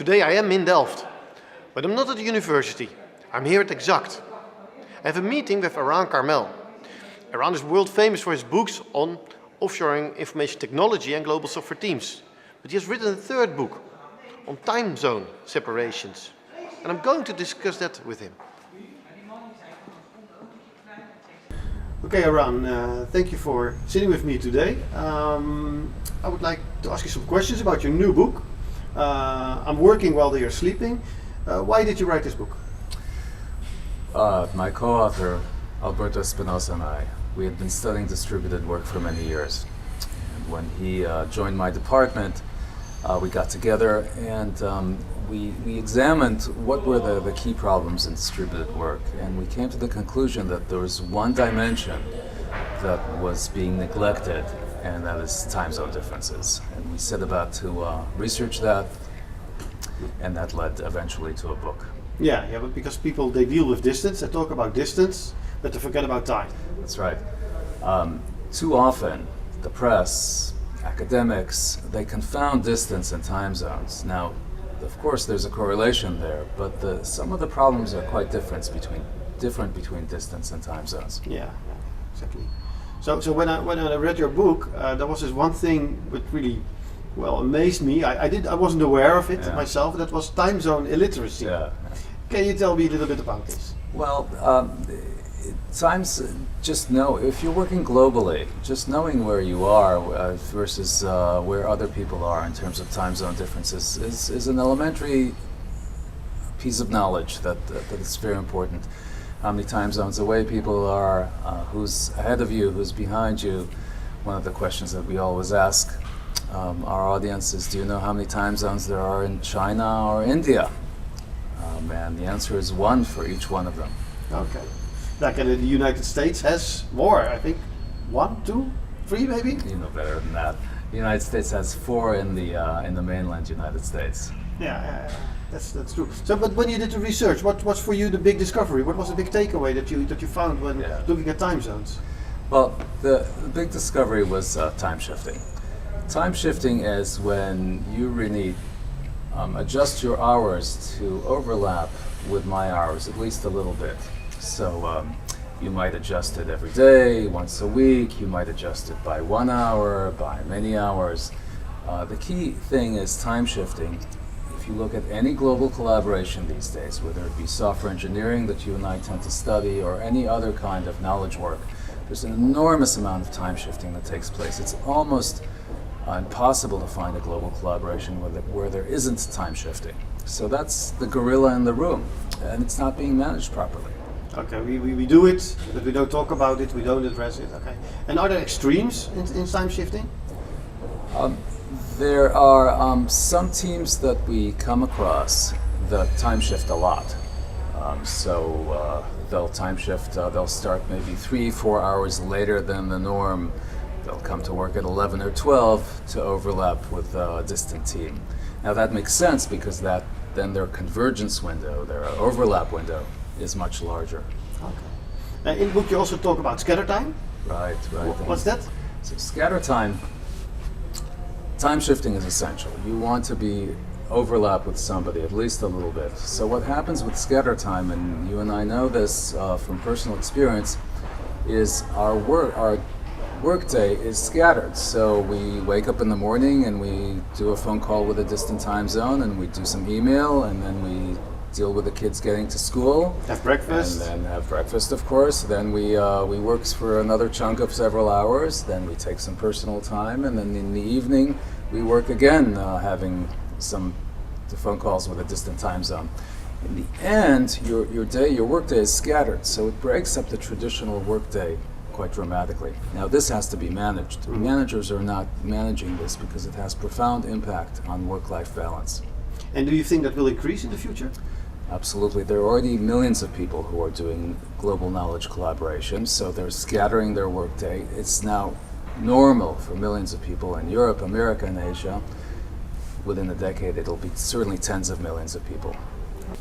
Today I am in Delft, but I'm not at the university. I'm here at Exact. I have a meeting with Erran Carmel. Erran is world famous for his books on offshoring information technology and global software teams. But he has written a third book on time zone separations. And I'm going to discuss that with him. Okay, Erran, thank you for sitting with me today. I would like to ask you some questions about your new book. I'm working while you're sleeping. Why did you write this book? My co-author, Alberto Espinosa, and we had been studying distributed work for many years. And when he joined my department, we got together and we examined what were the key problems in distributed work. And we came to the conclusion that there was one dimension that was being neglected, and that is time zone differences. And we set about to research that, and that led eventually to a book. Yeah, but because people, they deal with distance, they talk about distance, but they forget about time. That's right. Too often, the press, academics, they confound distance and time zones. Now, of course, there's a correlation there, but some of the problems are quite different between distance and time zones. Yeah, exactly. So when I read your book, there was this one thing that really, amazed me. I wasn't aware of it myself. That was time zone illiteracy. Yeah. Can you tell me a little bit about this? Well, if you're working globally, just knowing where you are versus where other people are in terms of time zone differences is an elementary piece of knowledge that is very important. How many time zones away people are, who's ahead of you, who's behind you. One of the questions that we always ask our audience is, do you know how many time zones there are in China or India? And the answer is one for each one of them. Okay. Like the United States has more, I think 1, 2, 3 maybe? You know better than that. The United States has 4 in the mainland United States. Yeah, that's true. So, but when you did the research, what's for you the big discovery? What was the big takeaway that you found when looking at time zones? Well, the big discovery was time shifting. Time shifting is when you really adjust your hours to overlap with my hours, at least a little bit. So you might adjust it every day, once a week. You might adjust it by 1 hour, by many hours. The key thing is time shifting. If you look at any global collaboration these days, whether it be software engineering that you and I tend to study or any other kind of knowledge work, there's an enormous amount of time shifting that takes place. It's almost impossible to find a global collaboration where there isn't time shifting. So that's the gorilla in the room, and it's not being managed properly. Okay, we do it, but we don't talk about it, we don't address it, okay. And are there extremes in time shifting? There are some teams that we come across that time shift a lot. They'll time shift, they'll start maybe 3-4 hours later than the norm. They'll come to work at 11 or 12 to overlap with a distant team. Now that makes sense because then their convergence window, their overlap window, is much larger. Okay. In the book you also talk about scatter time? Right. What's that? So scatter time shifting is essential. You want to be overlap with somebody at least a little bit. So what happens with scatter time, and you and I know this from personal experience, is our workday is scattered. So we wake up in the morning and we do a phone call with a distant time zone, and we do some email, and then we deal with the kids getting to school. Have breakfast. And then have breakfast, of course. Then we work for another chunk of several hours. Then we take some personal time, and then in the evening we work again, having some phone calls with a distant time zone. In the end, your workday is scattered, so it breaks up the traditional workday quite dramatically. Now this has to be managed. Mm-hmm. Managers are not managing this because it has profound impact on work-life balance. And do you think that will increase in the future? Absolutely. There are already millions of people who are doing global knowledge collaboration, so they're scattering their workday. It's now normal for millions of people in Europe, America, and Asia. Within a decade, it'll be certainly tens of millions of people.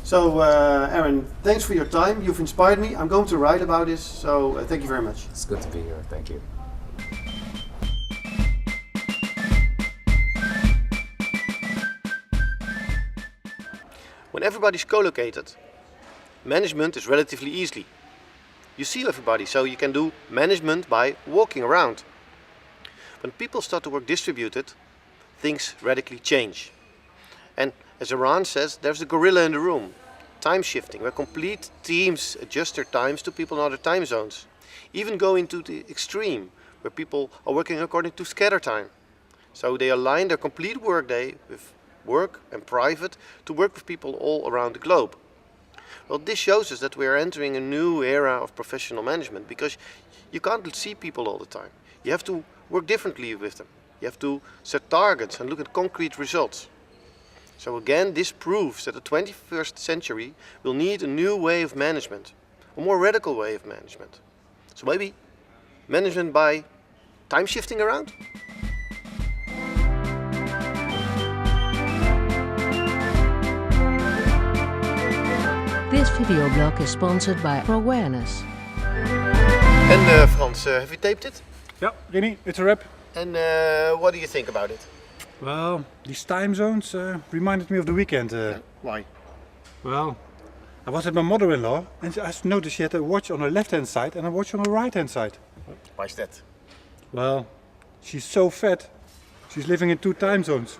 So, Erran, thanks for your time. You've inspired me. I'm going to write about this, so thank you very much. It's good to be here. Thank you. everybody's co-located, management is relatively easy. You see everybody, so you can do management by walking around. When people start to work distributed, things radically change. And as Erran says, there's a gorilla in the room. Time shifting, where complete teams adjust their times to people in other time zones. Even going to the extreme, where people are working according to scatter time. So they align their complete workday with work and private to work with people all around the globe. Well, this shows us that we are entering a new era of professional management, because you can't see people all the time. You have to work differently with them. You have to set targets and look at concrete results. So again, this proves that the 21st century will need a new way of management, a more radical way of management. So maybe management by time shifting around? This videoblog is sponsored by Awareness. And Frans, have you taped it? Yeah, Rini, it's a wrap. And what do you think about it? Well, these time zones reminded me of the weekend. Why? Well, I was at my mother-in-law and I noticed she had a watch on her left-hand side and a watch on her right-hand side. Why is that? Well, she's so fat. She's living in 2 time zones.